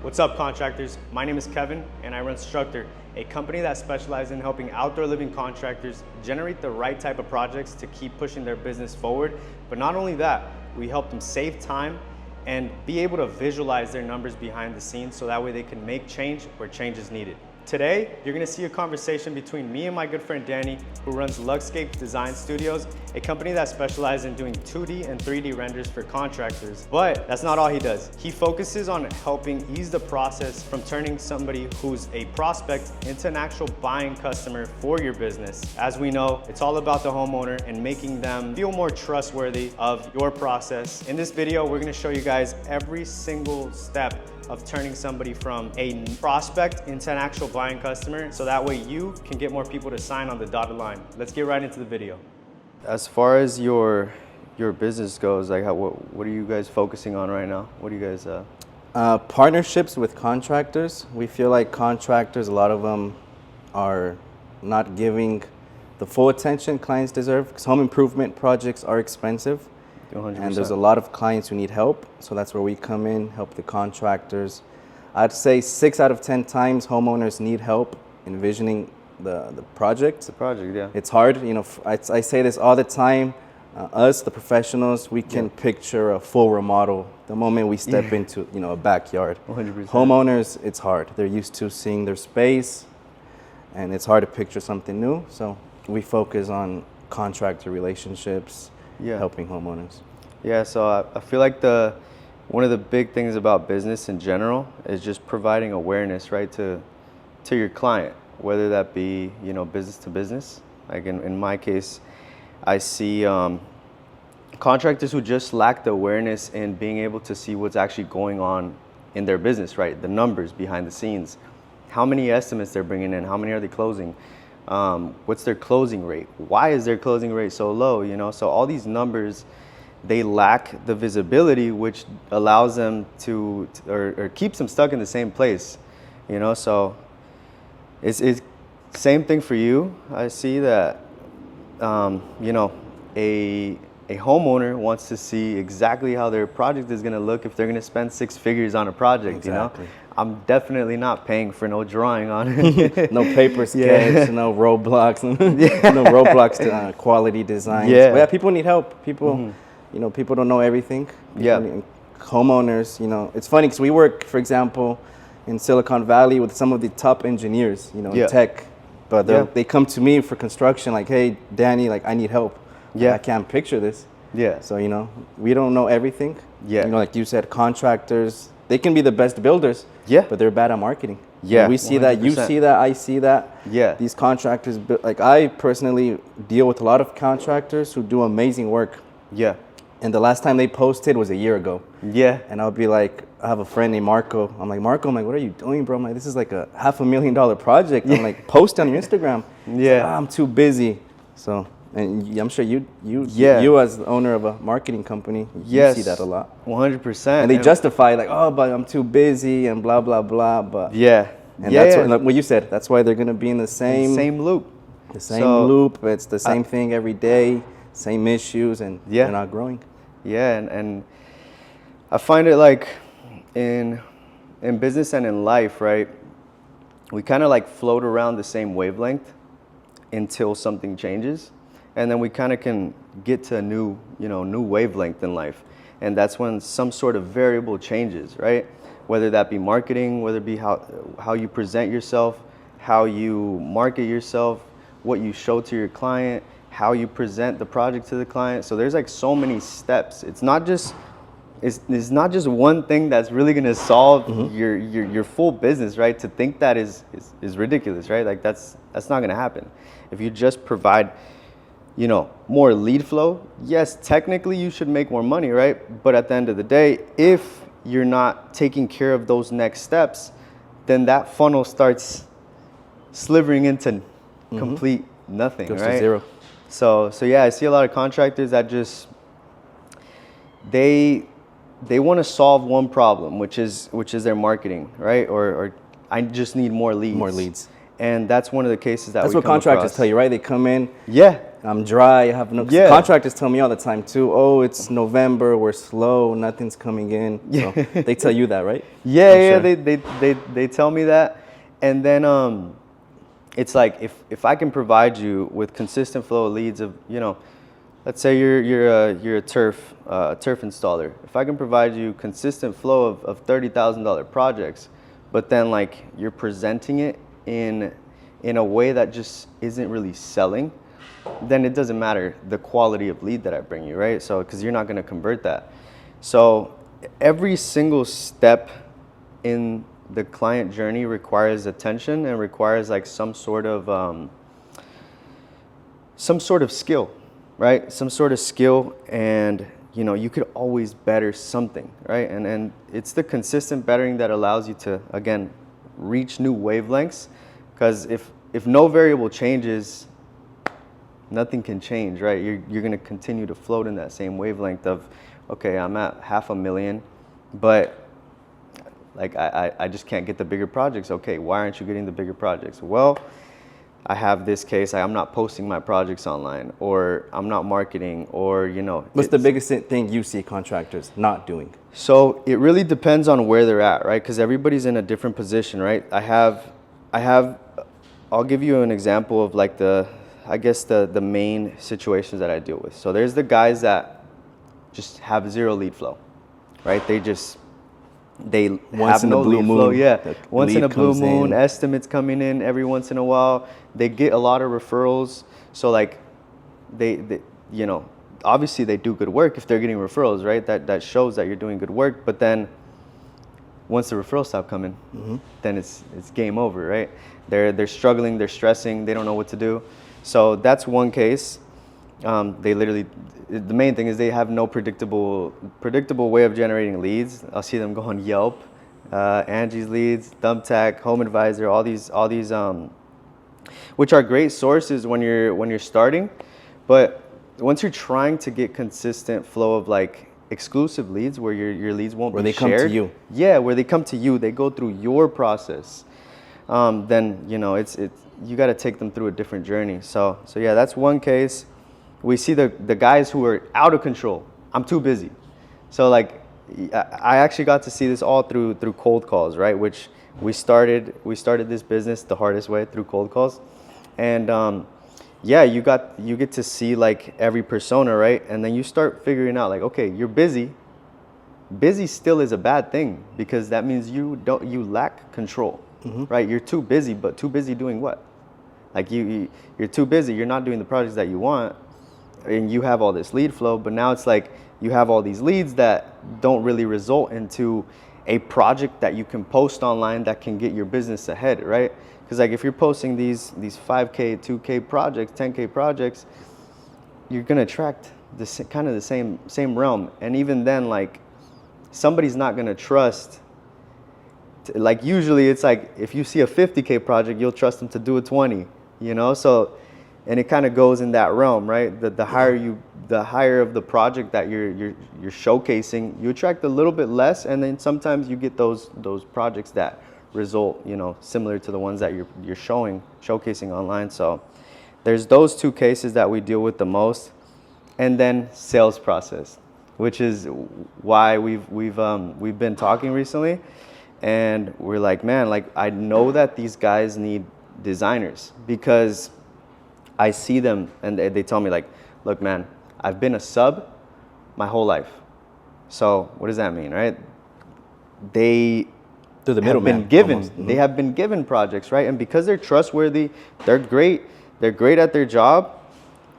What's up, contractors? My name is Kevin and I run STRUCTR, a company that specializes in helping outdoor living contractors generate the right type of projects to keep pushing their business forward. But not only that, we help them save time and be able to visualize their numbers behind the scenes so that way they can make change where change is needed. Today, you're gonna see a conversation between me and my good friend Danny, who runs Luxscape Design Studios, a company that specializes in doing 2D and 3D renders for contractors. But that's not all he does. He focuses on helping ease the process from turning somebody who's a prospect into an actual buying customer for your business. As we know, it's all about the homeowner and making them feel more trustworthy of your process. In this video, we're gonna show you guys every single step of turning somebody from a prospect into an actual buying customer, so that way you can get more people to sign on the dotted line. Let's get right into the video. As far as your business goes, like what are you guys focusing on right now? What do you guys? Partnerships with contractors. We feel like contractors, a lot of them are not giving the full attention clients deserve, because home improvement projects are expensive. 100%. And there's a lot of clients who need help, so that's where we come in, help the contractors. I'd say 6 out of 10 times homeowners need help envisioning the project. The project, yeah. It's hard, you know. I say this all the time. Us, the professionals, we can picture a full remodel the moment we step into, you know, a backyard. 100%. Homeowners, it's hard. They're used to seeing their space, and it's hard to picture something new. So we focus on contractor relationships. Helping homeowners. Yeah, so I feel like one of the big things about business in general is just providing awareness, right, to your client, whether that be, you know, business to business. Like in my case, I see contractors who just lack the awareness in being able to see what's actually going on in their business, right? The numbers behind the scenes, how many estimates they're bringing in, how many are they closing? What's their closing rate? Why is their closing rate so low? You know, so all these numbers, they lack the visibility, which allows them to or keeps them stuck in the same place. You know, so it's same thing for you. I see that, you know, a homeowner wants to see exactly how their project is going to look if they're going to spend 6 figures on a project. Exactly. You know, I'm definitely not paying for no drawing on it. No paper sketch, no roadblocks, no roadblocks, quality designs. Yeah. But yeah, people need help. People, you know, people don't know everything. Homeowners, you know, it's funny because we work, for example, in Silicon Valley with some of the top engineers, you know, in tech. But they come to me for construction like, hey, Danny, like I need help. I can't picture this. So, you know, we don't know everything. You know, like you said, contractors, they can be the best builders. But they're bad at marketing. And we see 100%. That, you see that, I see that. These contractors, like I personally deal with a lot of contractors who do amazing work. And the last time they posted was a year ago. And I'll be like, I have a friend named Marco. I'm like, Marco, what are you doing, bro? I'm like, this is like a $500,000 project. I'm like, post on your Instagram. Like, I'm too busy. So, and I'm sure you as the owner of a marketing company, you see that a lot. 100%. And they justify like, oh, but I'm too busy and blah, blah, blah. But and that's what you said. That's why they're going to be in the same loop. The same loop. It's the same thing every day, same issues, and they're not growing. And I find it like in business and in life, right? We kind of like float around the same wavelength until something changes. And then we kind of can get to a new wavelength in life. And that's when some sort of variable changes, right? Whether that be marketing, whether it be how you present yourself, how you market yourself, what you show to your client, how you present the project to the client. So there's like so many steps. It's not just one thing that's really gonna solve your full business, right? To think that is ridiculous, right? Like that's not gonna happen. If you just provide, you know, more lead flow, yes, technically you should make more money, right? But at the end of the day, if you're not taking care of those next steps, then that funnel starts slivering into complete nothing, goes right? to zero. So yeah, I see a lot of contractors that just they want to solve one problem, which is their marketing, right? Or I just need more leads. More leads. And that's one of the cases that's what contractors tell you, right? They come in. I'm dry. I have no. Yeah. Contractors tell me all the time too. Oh, it's November. We're slow. Nothing's coming in. So they tell you that, right? Yeah, they tell me that, and then it's like if I can provide you with consistent flow of leads of, you know, let's say you're a turf installer. If I can provide you consistent flow of $30,000 projects, but then like you're presenting it in a way that just isn't really selling, then it doesn't matter the quality of lead that I bring you, right? So because you're not going to convert that. So every single step in the client journey requires attention and requires like some sort of skill, right? Some sort of skill, and you know, you could always better something, right? And it's the consistent bettering that allows you to, again, reach new wavelengths, because if no variable changes, nothing can change, right? You're going to continue to float in that same wavelength of, okay, I'm at 500,000, but like I just can't get the bigger projects. Okay, why aren't you getting the bigger projects? Well, I have this case, I'm not posting my projects online, or I'm not marketing, or, you know. What's the biggest thing you see contractors not doing? So it really depends on where they're at, right? Because everybody's in a different position, right? I'll give you an example of like the main situations that I deal with. So there's the guys that just have zero lead flow, right? They once in a blue moon, flow, yeah. Once in a blue moon, estimates coming in every once in a while. They get a lot of referrals. So like they you know, obviously they do good work if they're getting referrals, right? That shows that you're doing good work. But then once the referrals stop coming, then it's game over, right? They're struggling, they're stressing, they don't know what to do. So that's one case. The main thing is they have no predictable way of generating leads. I'll see them go on Yelp, Angie's Leads, Thumbtack, Home Advisor, all these which are great sources when you're starting, but once you're trying to get consistent flow of like exclusive leads where your leads won't be shared. Where they come to you. Yeah, where they come to you, they go through your process. Then you know it's you got to take them through a different journey. So yeah, that's one case. We see the guys who are out of control. I'm too busy. So like I actually got to see this all through cold calls, right? Which we started this business the hardest way, through cold calls. And yeah, you get to see like every persona, right? And then you start figuring out like, okay, you're busy. Busy still is a bad thing, because that means you lack control, right? You're too busy, but too busy doing what? Like you're too busy. You're not doing the projects that you want, and you have all this lead flow. But now it's like you have all these leads that don't really result into a project that you can post online that can get your business ahead, right? Because like if you're posting these 5K, 2K projects, 10K projects, you're gonna attract this kind of the same realm. And even then, like somebody's not gonna trust. Like usually it's like if you see a 50K project, you'll trust them to do a 20, you know. So, and it kind of goes in that realm, right? The higher of the project that you're showcasing, you attract a little bit less, and then sometimes you get those projects that result, you know, similar to the ones that you're showcasing online. So there's those two cases that we deal with the most. And then sales process, which is why we've been talking recently, and we're like, man, like I know that these guys need designers, because I see them and they tell me like, look, man, I've been a sub my whole life. So what does that mean, right? They have been given projects, right? And because they're trustworthy, they're great at their job,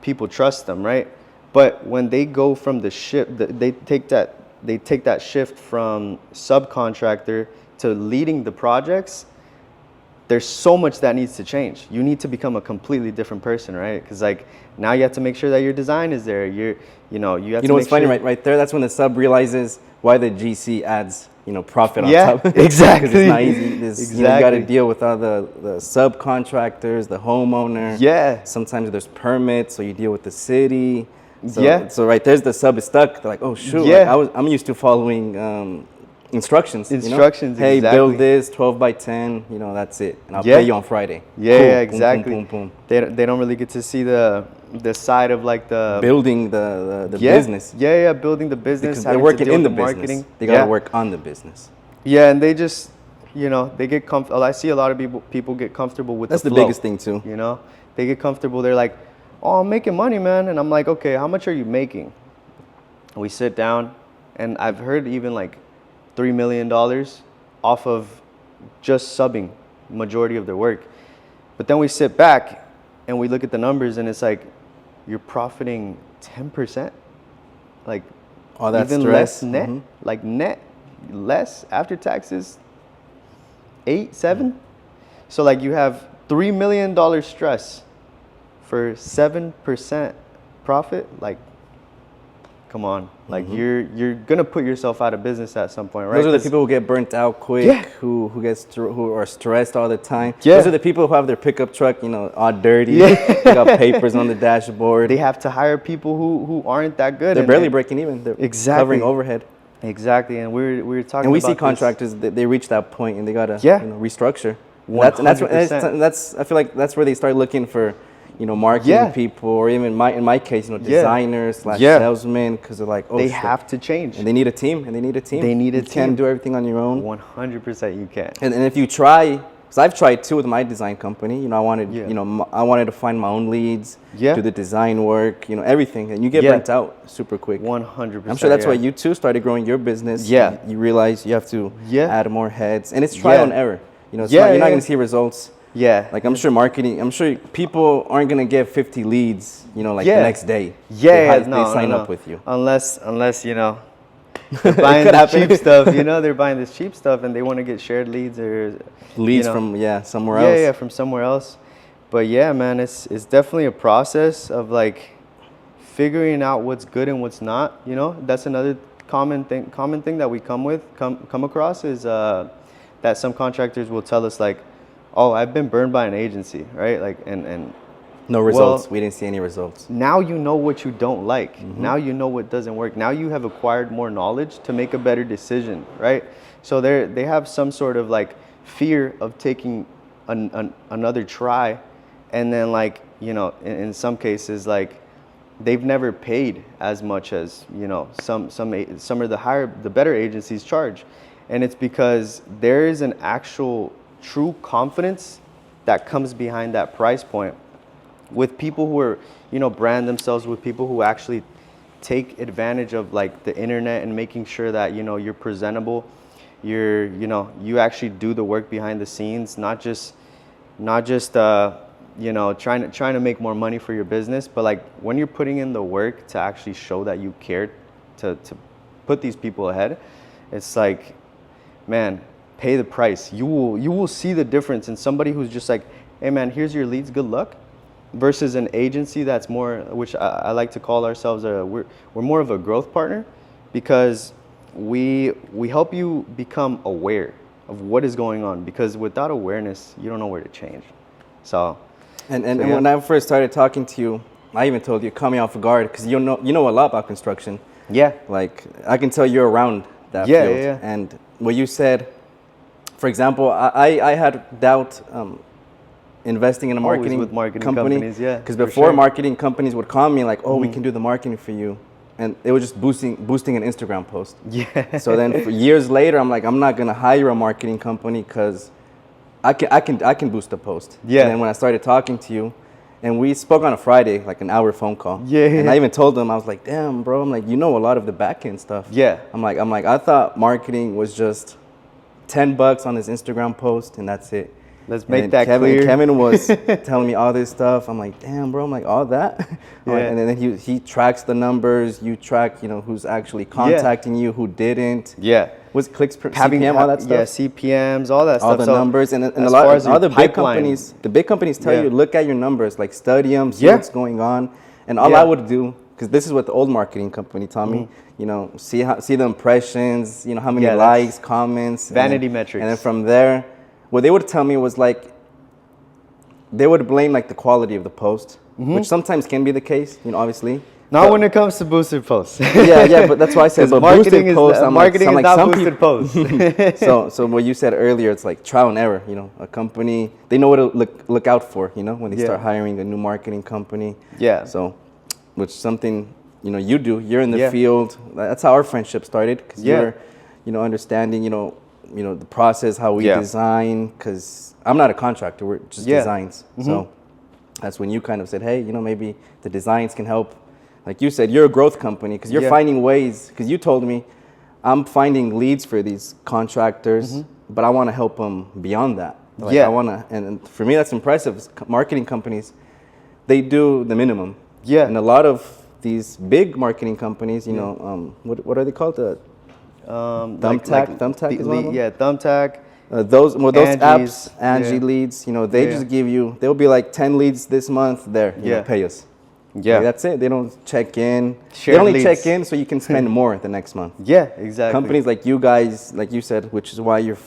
people trust them, right? But when they go from the shift, they take that shift from subcontractor to leading the projects, there's so much that needs to change. You need to become a completely different person, right? Because like now you have to make sure that your design is there. You have to. What's funny, right there. That's when the sub realizes why the GC adds profit on top. Exactly. Because it's not easy. Exactly. You got to deal with all the subcontractors, the homeowner. Yeah. Sometimes there's permits, so you deal with the city. So right there's the sub is stuck. They're like, oh shoot. Yeah. Like, I'm used to following instructions. Hey, Exactly. build this 12 by 10. That's it. And I'll pay you on Friday. Yeah, Boom, exactly. Boom, boom, boom, boom. They don't really get to see the the side of like the building the business. Yeah, building the business. Because they're working in the business. They gotta work on the business. Yeah, and they just, you know, they get comfortable. I see a lot of people get comfortable with That's the the flow, biggest thing too. You know, they get comfortable. They're like, oh, I'm making money, man. And I'm like, okay, how much are you making? And we sit down, and I've heard even like $3 million off of just subbing majority of their work. But then we sit back and we look at the numbers, and it's like, you're profiting 10%, like all that even stress. less net, like net less after taxes, 8, 7. So like you have $3 million stress for 7% profit. Like, come on, like you're gonna put yourself out of business at some point, right? Those are the people who get burnt out quick, who are stressed all the time. Yeah. Those are the people who have their pickup truck, you know, all dirty. They got papers on the dashboard. They have to hire people who aren't that good. They're barely breaking even. They're covering overhead. Exactly, and we were talking. And we about see contractors that they reach that point and they gotta restructure. 100%. That's I feel like that's where they start looking for, you know, marketing people, or even in my case, you know, designers / salesmen, because they're like, oh, they have to change, and they need a team, They need a team. You can't do everything on your own. 100%, you can. And if you try, because I've tried too with my design company, you know, I wanted to find my own leads, do the design work, you know, everything, and you get burnt out super quick. 100%. I'm sure that's why you too started growing your business. Yeah. You realize you have to add more heads, and it's trial and error. You know, you're not going to see results. Yeah. Like I'm sure people aren't going to get 50 leads, you know, like the next day. Yeah, They sign up with you. Unless, you know, they're buying the cheap stuff, you know, they're buying this cheap stuff and they want to get shared leads or leads from somewhere else. Yeah, from somewhere else. But yeah, man, it's definitely a process of like figuring out what's good and what's not, you know. That's another common thing that we come across is that some contractors will tell us like, oh, I've been burned by an agency, right? Like, and no results. We didn't see any results. Now you know what you don't like. Now you know what doesn't work. Now you have acquired more knowledge to make a better decision, right? So they have some sort of like fear of taking another try, and then like, you know, in some cases like they've never paid as much as, you know, some of the better agencies charge, and it's because there is an actual true confidence that comes behind that price point with people who are, you know, brand themselves, with people who actually take advantage of like the internet and making sure that, you know, you're presentable, you actually do the work behind the scenes, not just you know, trying to make more money for your business, but like when you're putting in the work to actually show that you care to put these people ahead, it's like, man, pay the price. You will see the difference in somebody who's just like, hey man, here's your leads, good luck, versus an agency that's more, which I like to call ourselves we're more of a growth partner, because we help you become aware of what is going on, because without awareness you don't know where to change. So when I first started talking to you, I even told you, caught me off guard, because you know a lot about construction. Yeah. Like I can tell you're around that field. Yeah. And what you said, for example, I had doubt investing in a marketing company. Because before, marketing companies would call me like, oh, we can do the marketing for you. And it was just boosting an Instagram post. Yeah. So then for years later, I'm like, I'm not going to hire a marketing company because I can boost a post. Yeah. And then when I started talking to you, and we spoke on a Friday, like an hour phone call. Yeah. And I even told them, I was like, damn, bro, I'm like, you know a lot of the back end stuff. Yeah. I'm like, I thought marketing was just $10 on his Instagram post and that's it. Let's make that clear. Kevin was telling me all this stuff. I'm like, damn, bro. I'm like, all that? Yeah. And then he tracks the numbers. You track, you know, who's actually contacting you, who didn't. Yeah. Was clicks per CPM, all that stuff? Yeah, CPMs, all that stuff. All the numbers. And a lot of other big companies, the big companies tell you, look at your numbers, like study them, see what's going on. And all I would do, because this is what the old marketing company taught me, you know, see the impressions, you know, how many likes, comments. Vanity metrics. And then from there, what they would tell me was like, they would blame like the quality of the post, which sometimes can be the case, you know, obviously. Not when it comes to boosted posts. yeah, but that's why I said, but marketing boosted posts, marketing is not some boosted posts. so what you said earlier, it's like trial and error. You know, a company, they know what to look out for. You know, when they start hiring a new marketing company. Yeah. So, which something you know you do. You're in the field. That's how our friendship started. Because you're, you know, understanding. You know the process, how we design. Because I'm not a contractor. We're just designs. So that's when you kind of said, hey, you know, maybe the designs can help. Like you said, you're a growth company because you're finding ways. Because you told me, I'm finding leads for these contractors, but I want to help them beyond that. Like I want to, and for me that's impressive. Marketing companies, they do the minimum. Yeah. And a lot of these big marketing companies, you know, what are they called? The Thumbtack is one of them? Yeah, Thumbtack. Those apps, Angie leads, you know, they just give you, they'll be like 10 leads this month, there, you know, pay us. Yeah. Like, that's it. They don't check in. They only check in so you can spend more the next month. Yeah, exactly. Companies like you guys, like you said, which is why you're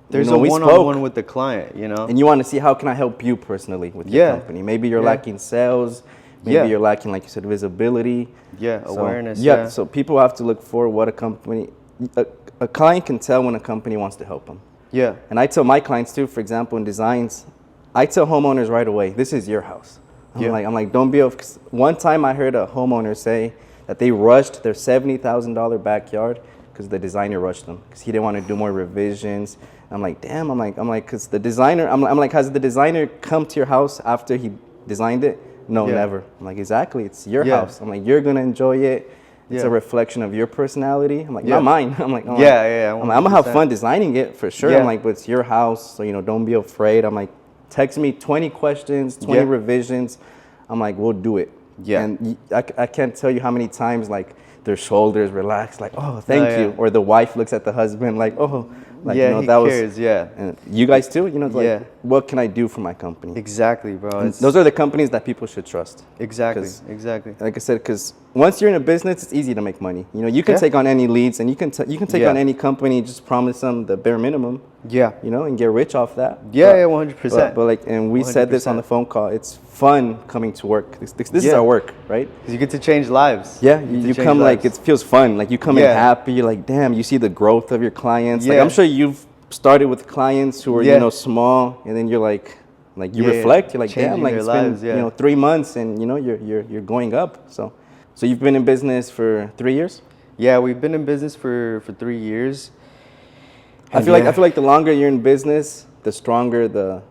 there's a one-on-one with the client, you know. And you want to see how can I help you personally with your company. Maybe you're lacking sales. Maybe you're lacking, like you said, visibility. Yeah, so, awareness. Yeah, so people have to look for what a company, a client can tell when a company wants to help them. Yeah. And I tell my clients too, for example, in designs, I tell homeowners right away, this is your house. I'm like, don't be, cause one time I heard a homeowner say that they rushed their $70,000 backyard because the designer rushed them because he didn't want to do more revisions. I'm like, damn, I'm like, cause the designer, I'm like, has the designer come to your house after he designed it? No, never. I'm like, exactly, it's your house. I'm like, you're gonna enjoy it. It's a reflection of your personality. I'm like, not mine. I'm like, I'm gonna have fun designing it for sure. I'm like, but it's your house, so you know, don't be afraid. I'm like, text me 20 questions, 20 revisions. I'm like, we'll do it. Yeah. And I can't tell you how many times like their shoulders relax, like, oh, thank you. Or the wife looks at the husband like, oh, like, you know, that cares, was, and you guys too, you know, like, what can I do for my company? Exactly, bro. Those are the companies that people should trust. Exactly, exactly. Like I said, because once you're in a business, it's easy to make money. You know, you can take on any leads and you can take on any company, just promise them the bare minimum. Yeah. You know, and get rich off that. Yeah, 100%. But like, and we 100%. Said this on the phone call, it's fun coming to work. This is our work, right? Because you get to change lives. Yeah, you come lives. Like, it feels fun. Like you come in happy, you're like, damn, you see the growth of your clients. Like I'm sure you've started with clients who are, you know, small, and then you're like you reflect, you're like, damn, like it's been, you know, 3 months and you know, you're going up. So you've been in business for 3 years? Yeah, we've been in business for 3 years. I feel like the longer you're in business, the stronger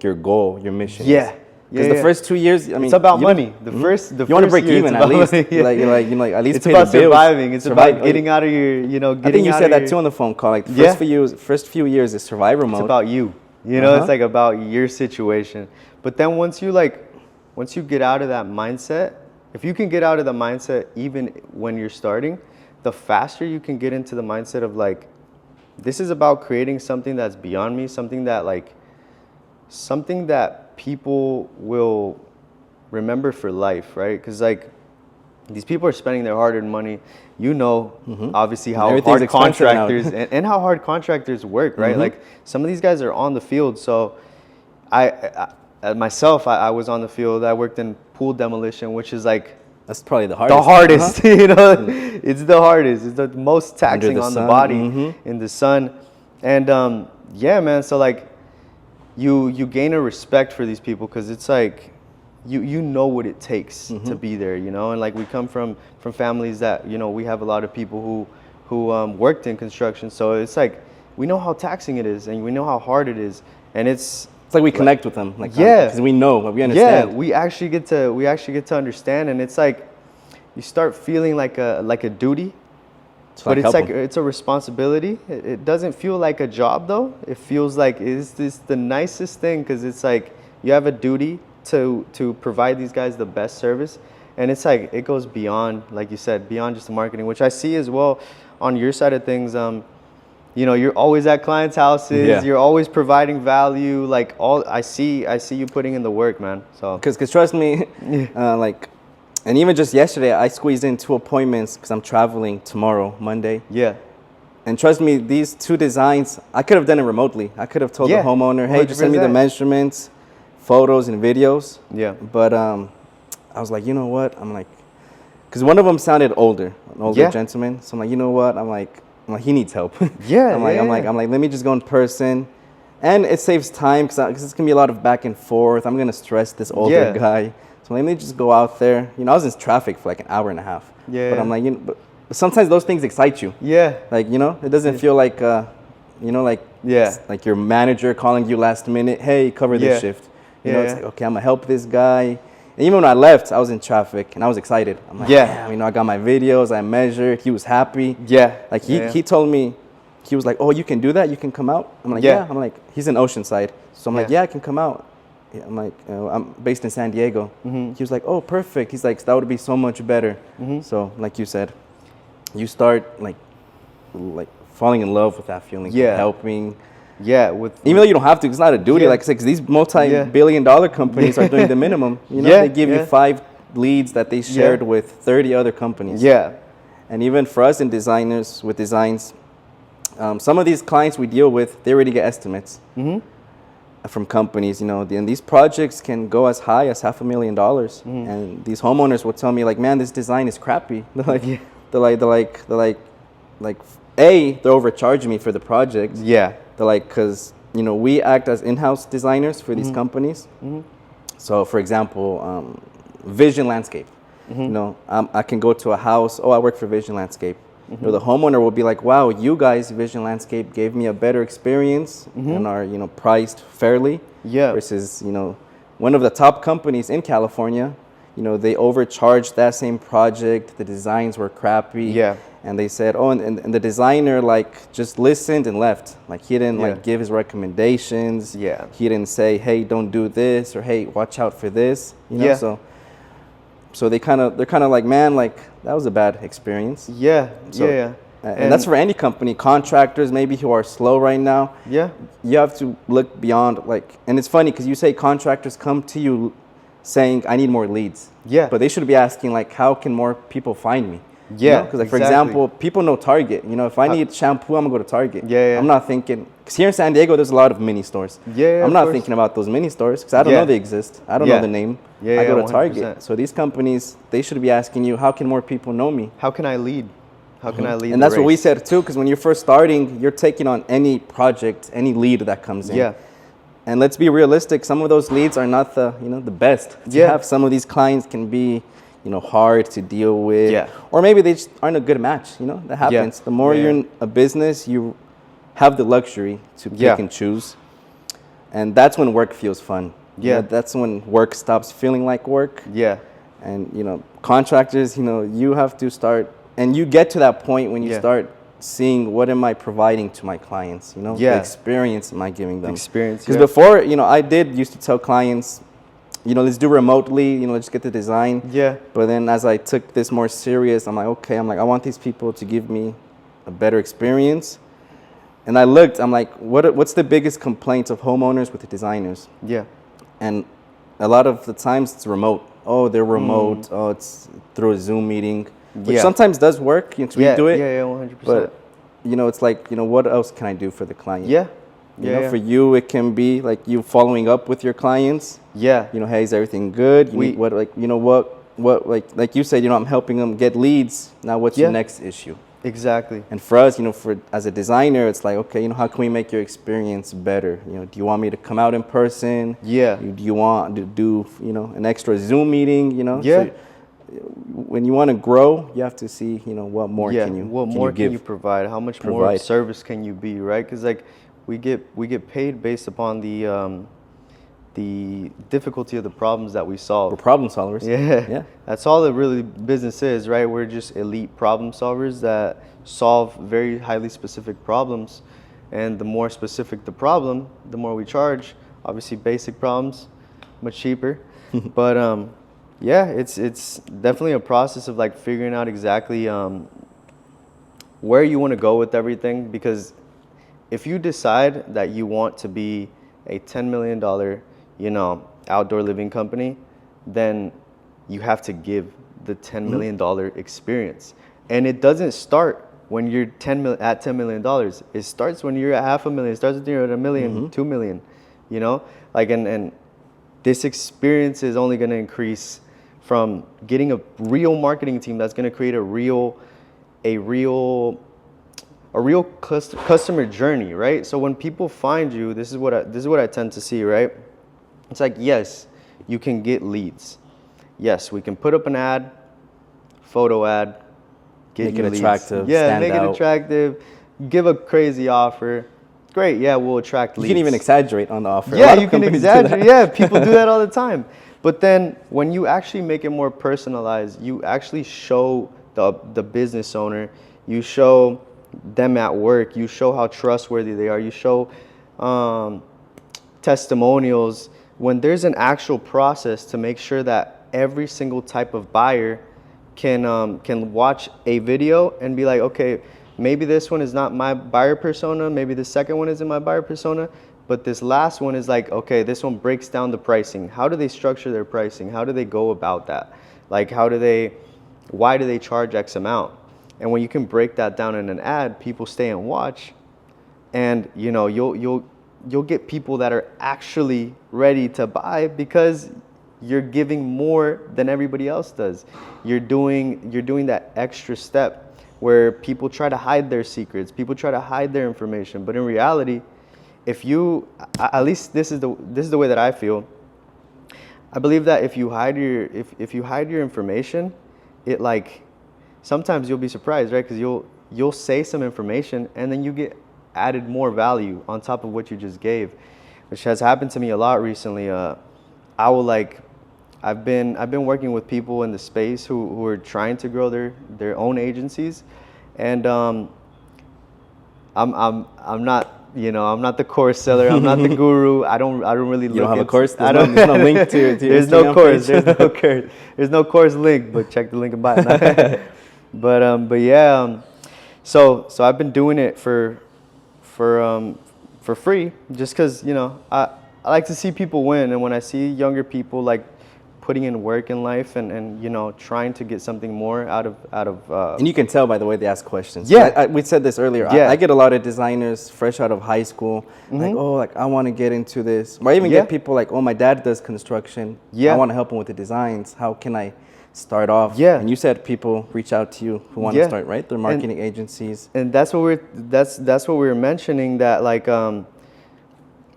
your goal, your mission. Yeah. Because the first 2 years, I mean, it's about money. The first you want to break even at least. Like at least it's pay about the bills. Surviving. It's about getting out of your, you know. I think you said that too on the phone call. Like the first few years is survivor mode. It's about you. You know, it's like about your situation. But then once you get out of that mindset, if you can get out of the mindset even when you're starting, the faster you can get into the mindset of like, this is about creating something that's beyond me, something that people will remember for life, right? Because like these people are spending their hard-earned money. You know, obviously how hard contractors and how hard contractors work, right? Like some of these guys are on the field. So I myself, I was on the field. I worked in pool demolition, which is like, that's probably the hardest. You know, it's the hardest. It's the most taxing on the body in the sun. And yeah, man. So like, you gain a respect for these people because it's like, you know what it takes to be there. You know, and like we come from families that, you know, we have a lot of people who worked in construction. So it's like we know how taxing it is and we know how hard it is, and it's like we connect with them, like because we know, we understand. Yeah, we actually get to understand, and it's like you start feeling like a duty, but it's like it's a responsibility. It doesn't feel like a job though. It feels like it's the nicest thing because it's like you have a duty to provide these guys the best service, and it's like it goes beyond, like you said, beyond just the marketing, which I see as well on your side of things. You know, you're always at clients' houses. Yeah. You're always providing value. Like I see you putting in the work, man. So because trust me, like, and even just yesterday, I squeezed in 2 appointments because I'm traveling tomorrow, Monday. Yeah. And trust me, these 2 designs, I could have done it remotely. I could have told the homeowner, hey, 100%. Just send me the measurements, photos, and videos. Yeah. But I was like, you know what? I'm like, because one of them sounded older, an older Yeah. gentleman. So I'm like, you know what? I'm like, he needs help. Yeah, I'm like, let me just go in person, and it saves time because it's gonna be a lot of back and forth. I'm gonna stress this older guy. So let me just go out there. You know, I was in traffic for like an hour and a half. Yeah. But I'm like, you know, but sometimes those things excite you. Yeah. Like, you know, it doesn't feel like, you know, like, like your manager calling you last minute, hey, cover this shift. You know, it's like, okay, I'm gonna help this guy. And even when I left, I was in traffic and I was excited. I'm like, damn, you know, I got my videos, I measured, he was happy. Yeah. Like he told me, he was like, oh, you can do that? You can come out? I'm like, yeah. I'm like, he's in Oceanside. So I'm like, yeah, I can come out. Yeah, I'm like, I'm based in San Diego. He was like, oh, perfect. He's like, that would be so much better. So like you said, you start like falling in love with that feeling, helping. Yeah, even though you don't have to, it's not a duty. Like I said, because these multi-billion-dollar companies are doing the minimum. You know, they give you 5 leads that they shared with 30 other companies. Yeah, and even for us in designers with designs, some of these clients we deal with, they already get estimates from companies. You know, and these projects can go as high as $500,000. And these homeowners will tell me like, man, this design is crappy. They're overcharging me for the project. Yeah. They're like, because, you know, we act as in-house designers for these companies. So, for example, Vision Landscape. You know, I can go to a house. Oh, I work for Vision Landscape. You know, the homeowner will be like, wow, you guys, Vision Landscape, gave me a better experience and are, you know, priced fairly. Yeah. Versus, you know, one of the top companies in California, you know, they overcharged that same project. The designs were crappy. Yeah. And they said, oh, and the designer like just listened and left. Like he didn't like give his recommendations. Yeah. He didn't say, hey, don't do this, or hey, watch out for this. You know, so they're kind of like, man, like that was a bad experience. Yeah. So, and that's for any company. Contractors maybe who are slow right now. Yeah. You have to look beyond like, and it's funny because you say contractors come to you saying, I need more leads. Yeah. But they should be asking like, how can more people find me? Yeah, because like for example, people know Target. You know, if I need shampoo, I'm gonna go to Target. Yeah. I'm not thinking, because here in San Diego, there's a lot of mini stores. Yeah. I'm not thinking about those mini stores because I don't know they exist. I don't know the name. Yeah. I go to 100%. Target. So these companies, they should be asking you, how can more people know me? How can I lead? How can I lead? And that's what we said too, because when you're first starting, you're taking on any project, any lead that comes in. Yeah. And let's be realistic. Some of those leads are not the the best. You have some of these clients can be, you know, hard to deal with. Yeah. Or maybe they just aren't a good match. You know, that happens. The more you're in a business, you have the luxury to pick and choose. And that's when work feels fun. Yeah. You know, that's when work stops feeling like work. Yeah. And, you know, contractors, you know, you have to start, and you get to that point when you start seeing what am I providing to my clients, you know, the experience am I giving them. Experience. Because before, you know, I used to tell clients, you know, let's do remotely, you know, let's get the design. Yeah. But then as I took this more serious, I'm like, okay, I want these people to give me a better experience. And I looked, I'm like, what's the biggest complaint of homeowners with the designers? Yeah. And a lot of the times it's remote. Oh, they're remote. Oh, it's through a Zoom meeting, which sometimes does work. You know, we do it. Yeah, 100%. But, you know, it's like, you know, what else can I do for the client? Yeah. You know, for you, it can be like you following up with your clients. Yeah. You know, hey, is everything good? Like you said, you know, I'm helping them get leads. Now, what's your next issue? Exactly. And for us, you know, as a designer, it's like, okay, you know, how can we make your experience better? You know, do you want me to come out in person? Yeah. Do you want to do, you know, an extra Zoom meeting? You know. Yeah. So when you want to grow, you have to see, you know, what more can you provide? How much more service can you be, right? Because like we get paid based upon the difficulty of the problems that we solve. We're problem solvers. Yeah. That's all that really business is, right? We're just elite problem solvers that solve very highly specific problems. And the more specific the problem, the more we charge. Obviously basic problems, much cheaper. But yeah, it's definitely a process of like figuring out exactly where you want to go with everything. Because if you decide that you want to be a $10 million, you know, outdoor living company, then you have to give the $10 million experience. And it doesn't start when you're at $10 million. It starts when you're at $500,000. It starts when you're at $1 million, $2 million, you know? Like, and this experience is only going to increase from getting a real marketing team that's going to create a real customer journey, right? So when people find you, this is what I tend to see, right? It's like, yes, you can get leads. Yes, we can put up an ad, photo ad, get Make you it leads. attractive, Yeah, stand make out. it attractive. Give a crazy offer. Great, yeah, we'll attract leads. You can even exaggerate on the offer. A Yeah, lot of you can companies do exaggerate. that. Yeah, people do that all the time. But then when you actually make it more personalized, you actually show the business owner, you show them at work, you show how trustworthy they are, you show testimonials. When there's an actual process to make sure that every single type of buyer can watch a video and be like, okay, maybe this one is not my buyer persona, maybe the second one isn't my buyer persona, but this last one is like, okay, this one breaks down the pricing. How do they structure their pricing? How do they go about that? Like, why do they charge X amount? And when you can break that down in an ad, people stay and watch, and you know, you'll get people that are actually ready to buy because you're giving more than everybody else does. You're doing that extra step where people try to hide their secrets, people try to hide their information, but in reality, if you, at least this is the way that I feel. I believe that if you hide your information, it like, sometimes you'll be surprised, right? Because you'll say some information and then you get added more value on top of what you just gave, which has happened to me a lot recently. I've been working with people in the space who are trying to grow their own agencies, and I'm not, you know, I'm not the course seller, I'm not the guru. I don't really look. You don't have a at, course? I don't, There's no link to your there's Instagram no course. page? There's no course link, but check the link in bio. But yeah, so I've been doing it for free, just because, you know, I like to see people win, and when I see younger people like putting in work in life and you know, trying to get something more out of And you can tell by the way they ask questions. Yeah. We said this earlier. Yeah. I get a lot of designers fresh out of high school, like, oh, like I want to get into this. Or I even Yeah. get people like, oh, my dad does construction. Yeah. I want to help him with the designs. How can I start off? Yeah. And you said people reach out to you who want Yeah. to start, right? They're marketing agencies. And that's what we're mentioning, that like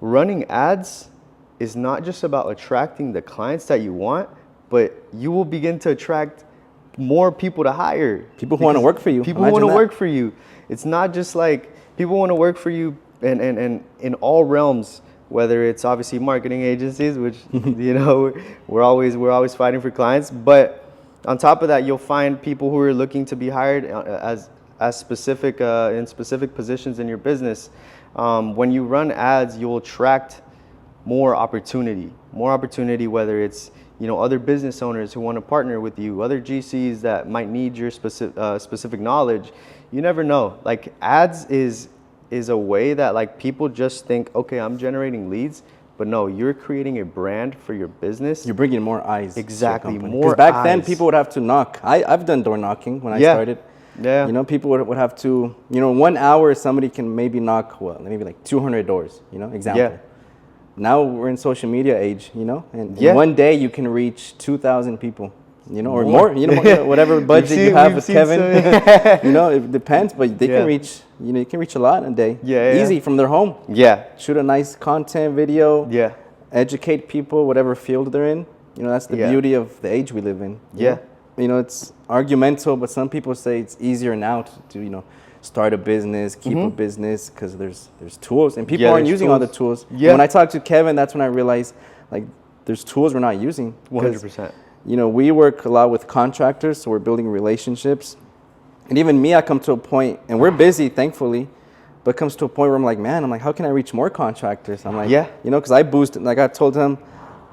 running ads is not just about attracting the clients that you want, but you will begin to attract more people to hire. People who want to work for you. People who Imagine want to that. work for you. It's not just like people want to work for you and in all realms, whether it's obviously marketing agencies, which you know, we're always fighting for clients, but on top of that, you'll find people who are looking to be hired as specific in specific positions in your business. When you run ads, you'll attract more opportunity, whether it's, you know, other business owners who want to partner with you, other GCs that might need your specific knowledge. You never know. Like, ads is a way that like people just think, okay, I'm generating leads, but no, you're creating a brand for your business. You're bringing more eyes. Exactly, more Because back then, eyes. people would have to knock. I've done door knocking when I Yeah. started. Yeah. You know, people would have to, you know, 1 hour somebody can maybe knock, well, maybe like 200 doors, you know, example. Yeah. Now we're in social media age, you know, and Yeah. in one day you can reach 2,000 people, you know, or More. more, you know, whatever budget you have with Kevin, you know, it depends, but they Yeah. can reach, you know, you can reach a lot in a day. Yeah, Easy from their home. Yeah. Shoot a nice content video. Yeah. Educate people, whatever field they're in. You know, that's the Yeah. beauty of the age we live in. you Yeah. know? You know, it's argumental, but some people say it's easier now to you know, start a business, keep a business, because there's tools, and people Yeah, aren't there's using all the tools. tools. Yeah. When I talked to Kevin, that's when I realized, like, there's tools we're not using. 'Cause, 100%. You know, we work a lot with contractors, so we're building relationships. And even me, I come to a point, and we're busy, thankfully, but it comes to a point where I'm like, man, how can I reach more contractors? I'm like, Yeah. you know, because I boost, like I told him,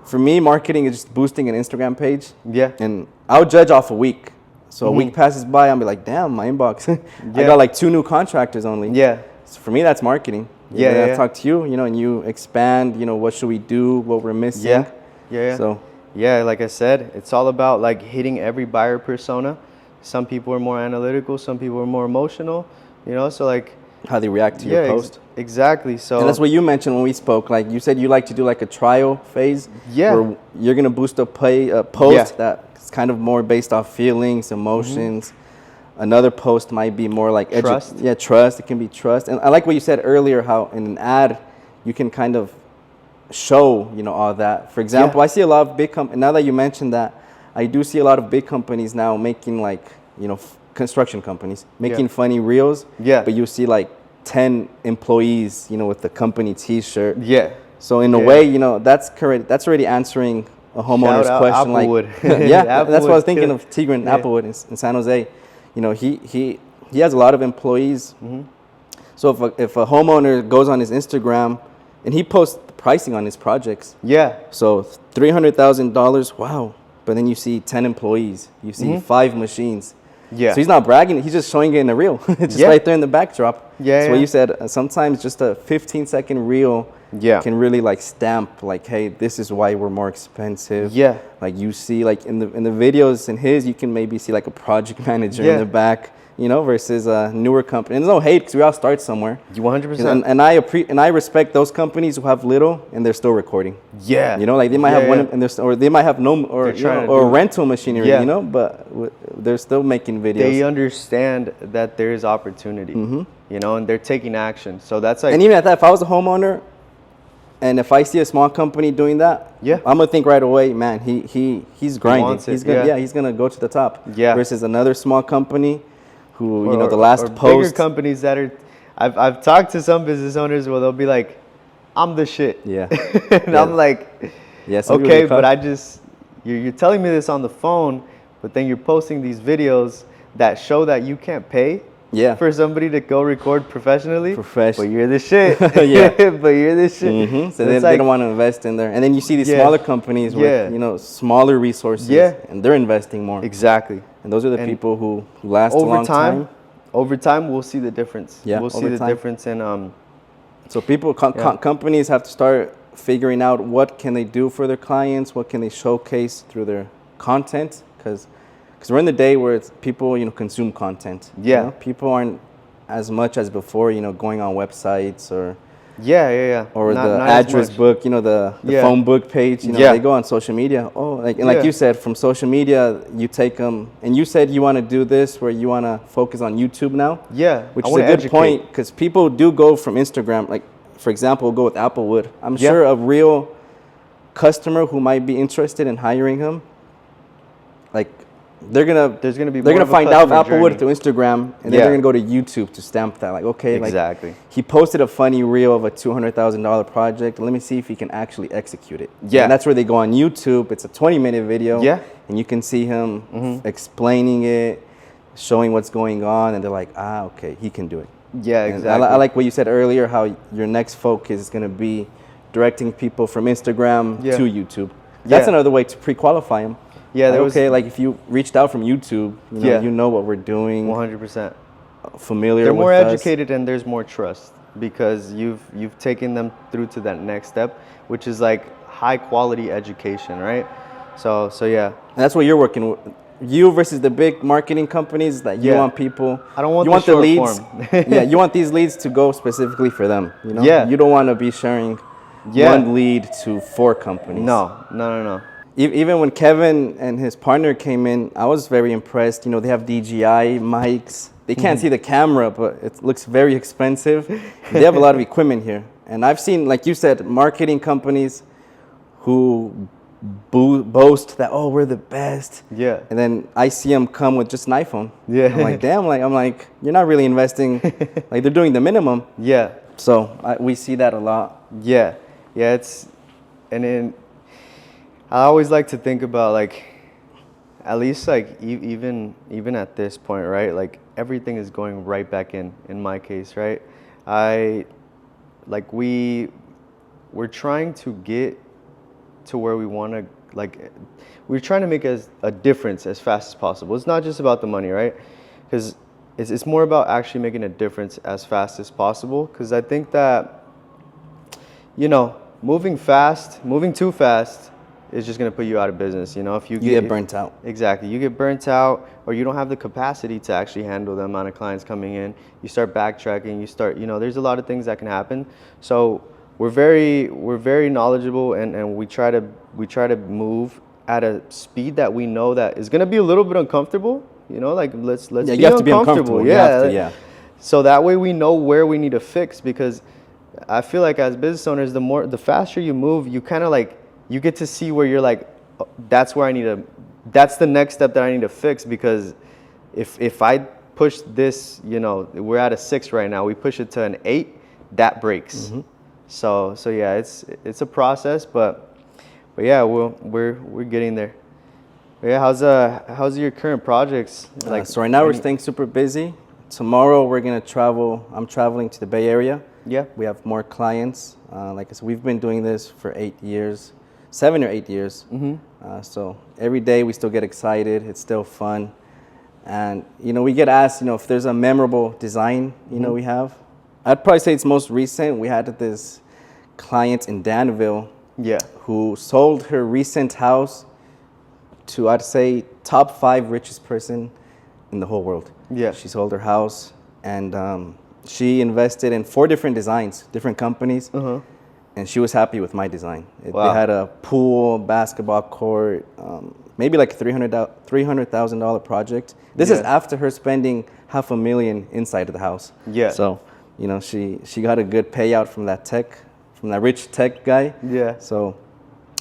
for me, marketing is just boosting an Instagram page. Yeah. And I'll judge off a week. So a week passes by, I'll be like, damn, my inbox. I Yeah. got like 2 new contractors only. Yeah. So for me, that's marketing. Yeah, And I yeah. talk to you, you know, and you expand, you know, what should we do, what we're missing. Yeah. Yeah. So Yeah, like I said, it's all about like hitting every buyer persona. Some people are more analytical, some people are more emotional, you know, so like how they react to your post. Exactly. So and that's what you mentioned when we spoke. Like you said, you like to do like a trial phase. Yeah. Where you're gonna boost a post that's kind of more based off feelings, emotions. Another post might be more like trust. Trust. It can be trust. And I like what you said earlier, how in an ad you can kind of show, all that. For example, I see a lot of big companies. Now that you mentioned that, I do see a lot of big companies now making like, construction companies making funny reels. Yeah. But you see like 10 employees, with the company T-shirt. Yeah. So in a way, that's correct. That's already answering a homeowner's question. Applewood. Like, that's what I was thinking of. Tigran Applewood in San Jose. He has a lot of employees. So if a homeowner goes on his Instagram and he posts the pricing on his projects. Yeah. So $300,000. Wow. But then you see 10 employees. You see 5 machines. Yeah. So he's not bragging. He's just showing it in a reel. It's just right there in the backdrop. Yeah. So what you said, sometimes just a 15-second reel can really like stamp like, hey, this is why we're more expensive. Yeah. Like you see like in the videos in his, you can maybe see like a project manager in the back, versus a newer company. And there's no hate because we all start somewhere. 100%. And I respect those companies who have little and they're still recording. Yeah. Like they might have one and or they might have no or rental machinery, but they're still making videos. They understand that there is opportunity, and they're taking action. So that's like. And even at that, if I was a homeowner, and if I see a small company doing that, I'm gonna think right away, man, he's grinding. He's gonna go to the top. Yeah. Versus another small company who, the last post. Bigger companies that are, I've talked to some business owners where they'll be like, I'm the shit. Yeah. And I'm like, okay, but you're telling me this on the phone, but then you're posting these videos that show that you can't pay. Yeah. For somebody to go record professionally. But you're the shit. Yeah. But you're the shit. So they don't want to invest in there. And then you see these smaller companies with, smaller resources. Yeah. And they're investing more. Exactly. And those are the people who last a long time. Over time, we'll see the difference. Yeah. We'll see the difference in. So people, companies have to start figuring out what can they do for their clients, what can they showcase through their content, because we're in the day where it's people, consume content. Yeah. People aren't as much as before, going on websites or. Or the address book, the phone book page. They go on social media. Oh, like you said, from social media, you take them. And you said you want to do this where you want to focus on YouTube now. Yeah, which is a good point because people do go from Instagram. Like, for example, we'll go with Applewood. I'm sure a real customer who might be interested in hiring him, like. They're gonna find out Applewood through Instagram, and then they're gonna go to YouTube to stamp that. Like, okay, like he posted a funny reel of a $200,000 project. Let me see if he can actually execute it. Yeah, and that's where they go on YouTube. It's a 20-minute video. Yeah, and you can see him explaining it, showing what's going on, and they're like, okay, he can do it. Yeah, exactly. I like what you said earlier, how your next focus is gonna be directing people from Instagram to YouTube. That's another way to pre-qualify them. Yeah, like if you reached out from YouTube, you know what we're doing. 100%. Familiar. They're more educated and there's more trust because you've taken them through to that next step, which is like high quality education, right? So yeah. And that's what you're working with. You versus the big marketing companies that you want people. I don't want the leads. Yeah, you want these leads to go specifically for them. Yeah. You don't want to be sharing one lead to 4 companies. No. Even when Kevin and his partner came in, I was very impressed. They have DJI mics. They can't see the camera, but it looks very expensive. They have a lot of equipment here. And I've seen, like you said, marketing companies who boast that, oh, we're the best. Yeah. And then I see them come with just an iPhone. Yeah. I'm like, damn, I'm like, you're not really investing. Like, they're doing the minimum. Yeah. So we see that a lot. Yeah. Yeah, I always like to think about like, at least like even at this point, right? Like everything is going right back in my case, right? We're trying to get to where we want to, like, we're trying to make a difference as fast as possible. It's not just about the money, right? Because it's more about actually making a difference as fast as possible. Because I think that, moving too fast it's just gonna put you out of business. You know, if you get burnt out. Exactly, you get burnt out, or you don't have the capacity to actually handle the amount of clients coming in. You start backtracking. You start, you know, there's a lot of things that can happen. So we're very knowledgeable, and we try to move at a speed that we know that is gonna be a little bit uncomfortable. You know, like let's Yeah, be you have to be uncomfortable. Yeah, You have to, yeah. So that way we know where we need to fix, because I feel like as business owners, the faster you move, you kind of like, you get to see where you're like, oh, that's the next step that I need to fix, because if I push this, you know, we're at a 6 right now, we push it to an 8, that breaks. Mm-hmm. So yeah, it's a process, but yeah, we're getting there. But yeah, how's your current projects? Like, so right now we're staying super busy. Tomorrow we're gonna travel. I'm traveling to the Bay Area. Yeah. We have more clients. Like I said, we've been doing this for 7 or 8 years. Mm-hmm. So every day we still get excited. It's still fun. And, you know, we get asked, you know, if there's a memorable design, you know, we have. I'd probably say it's most recent. We had this client in Danville, Yeah. who sold her recent house to, I'd say, top 5 richest person in the whole world. Yeah. She sold her house, and she invested in 4 different designs, different companies, and she was happy with my design. Wow. They had a pool, basketball court, maybe like $300,000 project. This is after her spending $500,000 inside of the house. Yeah. So, you know, she got a good payout from that rich tech guy. Yeah. So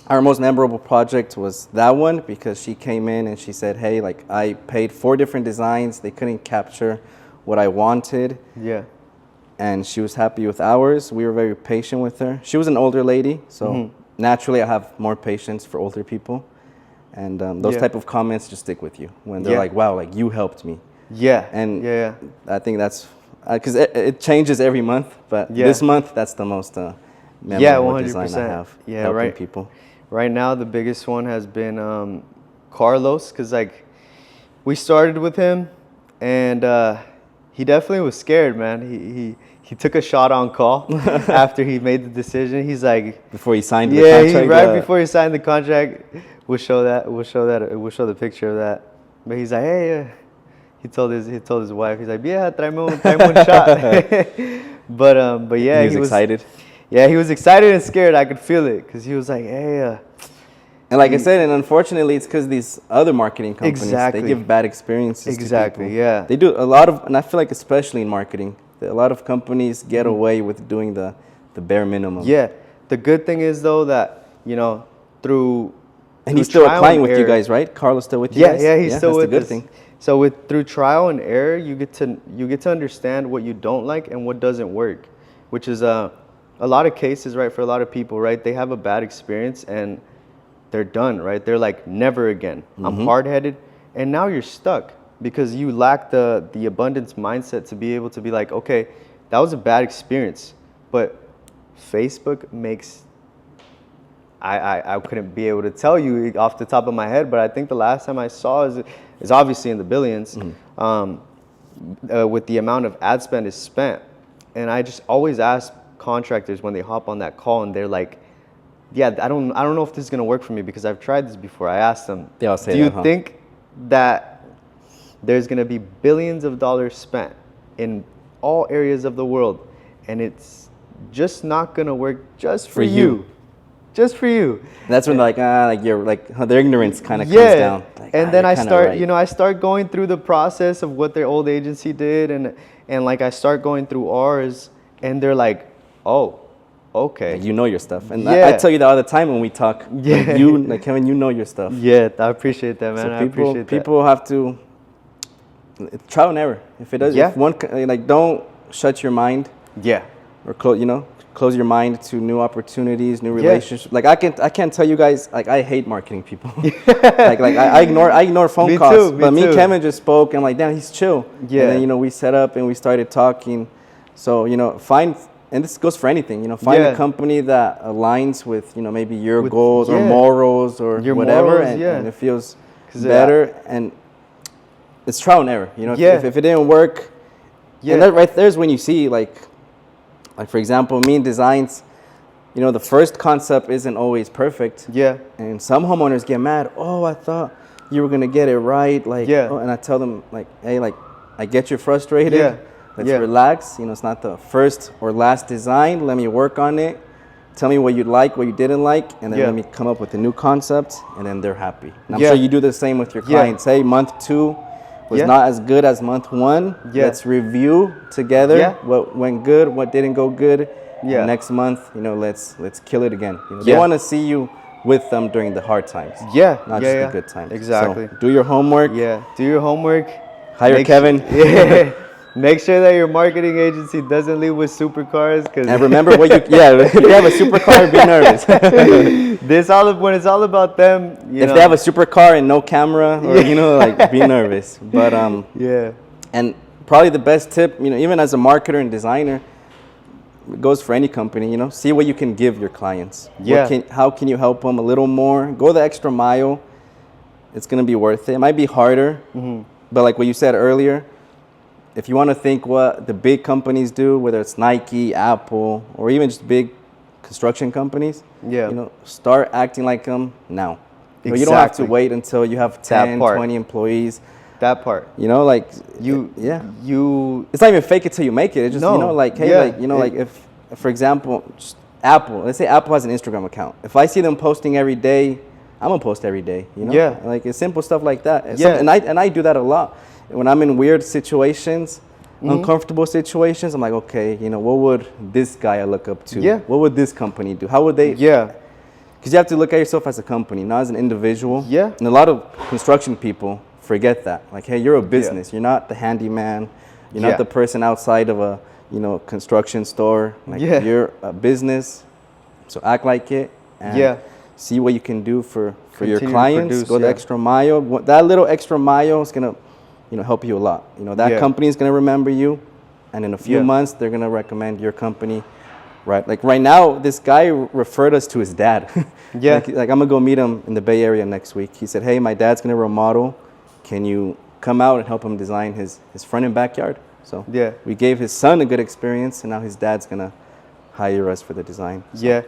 our most memorable project was that one, because she came in and she said, hey, like, I paid 4 different designs. They couldn't capture what I wanted. Yeah. And she was happy with ours. We were very patient with her. She was an older lady, so naturally I have more patience for older people. And those type of comments just stick with you when they're like, wow, like, you helped me. Yeah. And I think that's, because it changes every month, but this month, that's the most memorable design I have, helping people. Right now, the biggest one has been Carlos, because like we started with him, and he definitely was scared, man. He took a shot on call after he made the decision. He's like, before he signed the contract. Right before he signed the contract. We'll show the picture of that. But he's like, hey, he told his wife, he's like, yeah, tráeme un shot. But yeah, he was excited. Yeah, he was excited and scared. I could feel it, because he was like, hey. And like I said, and unfortunately, it's because these other marketing companies, they give bad experiences to people. Yeah. They do a lot of, and I feel like especially in marketing, a lot of companies get away with doing the bare minimum. Yeah. The good thing is, though, that, you know, through and he's still a client with you guys, right? Carlos still with you guys? Yeah, he's still with us. That's the good thing. So through trial and error, you get to understand what you don't like and what doesn't work, which is a lot of cases, right? For a lot of people, right? They have a bad experience and they're done, right? They're like, never again. I'm hard-headed, and now you're stuck because you lack the abundance mindset to be able to be like, okay, that was a bad experience, but Facebook makes. I couldn't be able to tell you off the top of my head, but I think the last time I saw is obviously in the billions, with the amount of ad spend is spent. And I just always ask contractors when they hop on that call, and they're like, yeah, I don't know if this is gonna work for me, because I've tried this before. I asked them, they all say, do you think that there's gonna be billions of dollars spent in all areas of the world, and it's just not gonna work just for you? Just for you. That's when you're like their ignorance kind of comes down. Like, and then I start, right. I start going through the process of what their old agency did, and like I start going through ours, and they're like, oh, okay. Like, you know your stuff, and I tell you that all the time when we talk. Yeah. Like Kevin, you know your stuff. Yeah, I appreciate that, man. So I appreciate that. People have to trial and error. If it does, if one don't shut your mind. Yeah. Or close your mind to new opportunities, new relationships. Like I can't tell you guys, like, I hate marketing people. I ignore phone calls. But me and Kevin just spoke, and like, damn, he's chill. Yeah. And then we set up and we started talking. So find, and this goes for anything. Find a company that aligns with maybe your goals or morals or your whatever, morals, and it feels better. And it's trial and error. If it didn't work, and that right there's when you see like for example, me in designs, you know, the first concept isn't always perfect. Yeah. And some homeowners get mad. Oh, I thought you were gonna get it right. Like, Yeah. oh, and I tell them like, hey, like, I get you're frustrated. Yeah. Let's Yeah. relax. You know, it's not the first or last design. Let me work on it. Tell me what you like, what you didn't like, and then Yeah. let me come up with a new concept, and then they're happy. And I'm Yeah. sure you do the same with your Yeah. clients. Hey, month 2 was Yeah. not as good as month 1. Yeah. Let's review together Yeah. what went good, what didn't go good. Yeah. And next month, you know, let's kill it again. You know, Yeah. They want to see you with them during the hard times. Yeah. Not yeah, just yeah. the good times. Exactly. So do your homework. Yeah. Do your homework. Hire Make Kevin. Yeah. Make sure that your marketing agency doesn't leave with supercars, because And remember what you, yeah, if they have a supercar, be nervous. when it's all about them, you If know. they have a supercar and no camera, or, you know, like, be nervous. But, Yeah. and probably the best tip, you know, even as a marketer and designer, it goes for any company, you know, see what you can give your clients. Yeah. How can you help them a little more? Go the extra mile. It's going to be worth it. It might be harder, but like what you said earlier, if you want to think what the big companies do, whether it's Nike, Apple, or even just big construction companies, Yeah. you know, start acting like them now. You know, you don't have to Exactly. wait until you have 10, part. 20 employees. That part. You know, like, Yeah. it's not even fake it till you make it. It's just, No. you know, like, hey, Yeah. like, you know, like if, for example, just Apple, let's say Apple has an Instagram account. If I see them posting every day, I'm gonna post every day, you know? Yeah. Like, it's simple stuff like that. Yeah. And I do that a lot. When I'm in weird situations, uncomfortable situations, I'm like, okay, you know, what would this guy I look up to? Yeah. What would this company do? How would they? Yeah. Because you have to look at yourself as a company, not as an individual. Yeah. And a lot of construction people forget that. Like, hey, you're a business. You're not the handyman. You're Yeah. not the person outside of a, you know, construction store. Like, Yeah. you're a business. So act like it. And Yeah. see what you can do for your Continue to clients. produce, Go the yeah. extra mile. That little extra mile is gonna, you know, help you a lot. You know, that Yeah. company is gonna remember you, and in a few Yeah. months they're gonna recommend your company. Right, like right now, this guy referred us to his dad. Yeah. like I'm gonna go meet him in the Bay Area next week. He said, "Hey, my dad's gonna remodel. Can you come out and help him design his front and backyard?" So Yeah. we gave his son a good experience, and now his dad's gonna hire us for the design. So Yeah.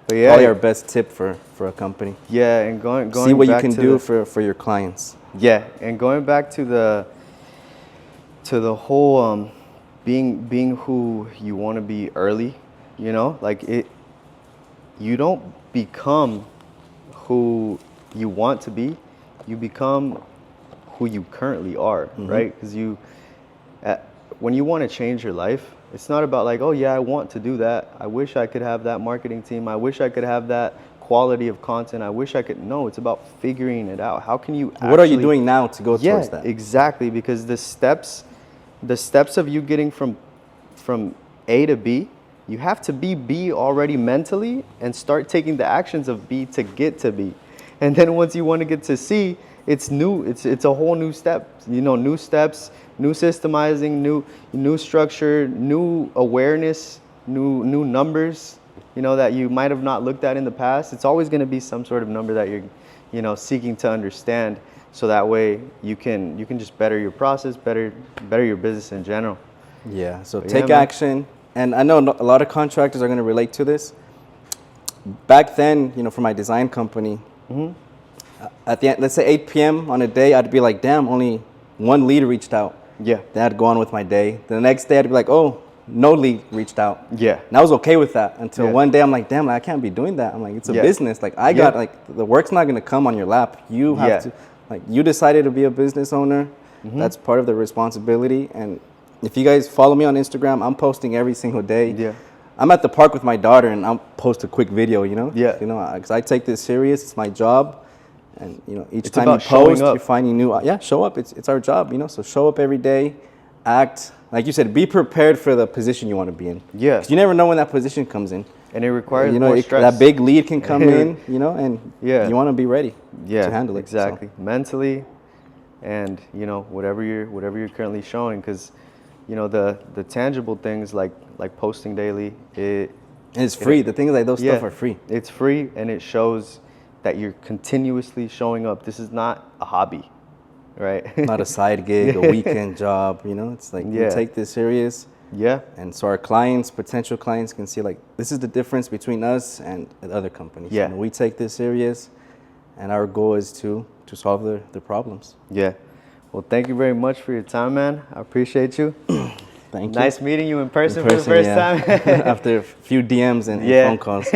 But yeah. probably our best tip for a company. Yeah. And going See what you back can to do the- for your clients. Yeah, and going back to the whole being who you want to be early, you know, like you don't become who you want to be, you become who you currently are, right? Because when you want to change your life, it's not about like, oh yeah, I want to do that. I wish I could have that marketing team. I wish I could have that quality of content. I wish I could. No, it's about figuring it out. How can you What are you doing now to go yeah, towards that? exactly, because the steps of you getting from A to B, you have to be B already mentally and start taking the actions of B to get to B. And then once you want to get to C, it's new. It's a whole new step. You know, new steps, new systemizing, new structure, new awareness, new numbers, you know, that you might have not looked at in the past. It's always going to be some sort of number that you're, you know, seeking to understand, so that way you can just better your process, better your business in general. Yeah, so But take yeah, man. action. And I know a lot of contractors are going to relate to this. Back then, you know, for my design company, at the end, let's say 8 p.m. on a day, I'd be like, damn, only one lead reached out. Yeah. Then I'd go on with my day. The next day, I'd be like, oh, no lead reached out. Yeah. And I was okay with that until Yeah. one day I'm like, damn, like, I can't be doing that. I'm like, it's a Yeah. business. Like, I got, like, the work's not going to come on your lap. You have Yeah. to, like, you decided to be a business owner. Mm-hmm. That's part of the responsibility. And if you guys follow me on Instagram, I'm posting every single day. Yeah. I'm at the park with my daughter and I'll post a quick video, you know? Yeah. You know, because I take this serious. It's my job. And, you know, each It's time you about showing post, up. you're finding new, yeah, show up. It's our job, you know? So show up every day, act. Like you said, be prepared for the position you want to be in. Yeah. 'Cause you never know when that position comes in. And it requires You know, more stress. that big lead can come in, you know, and Yeah. you want to be ready yeah, to handle it. So, exactly. Mentally, and you know, whatever you're currently showing, because you know the tangible things like posting daily, and it's free. The things like those stuff are free. It's free, and it shows that you're continuously showing up. This is not a hobby, right? Not a side gig, a weekend job, you know? It's like, you Yeah. take this serious. Yeah. And so our clients, potential clients, can see like this is the difference between us and other companies. Yeah. You know, we take this serious, and our goal is to solve the problems. Yeah. Well, thank you very much for your time, man. I appreciate you. Thank you. Nice meeting you in person for the first time. After a few DMs and phone calls.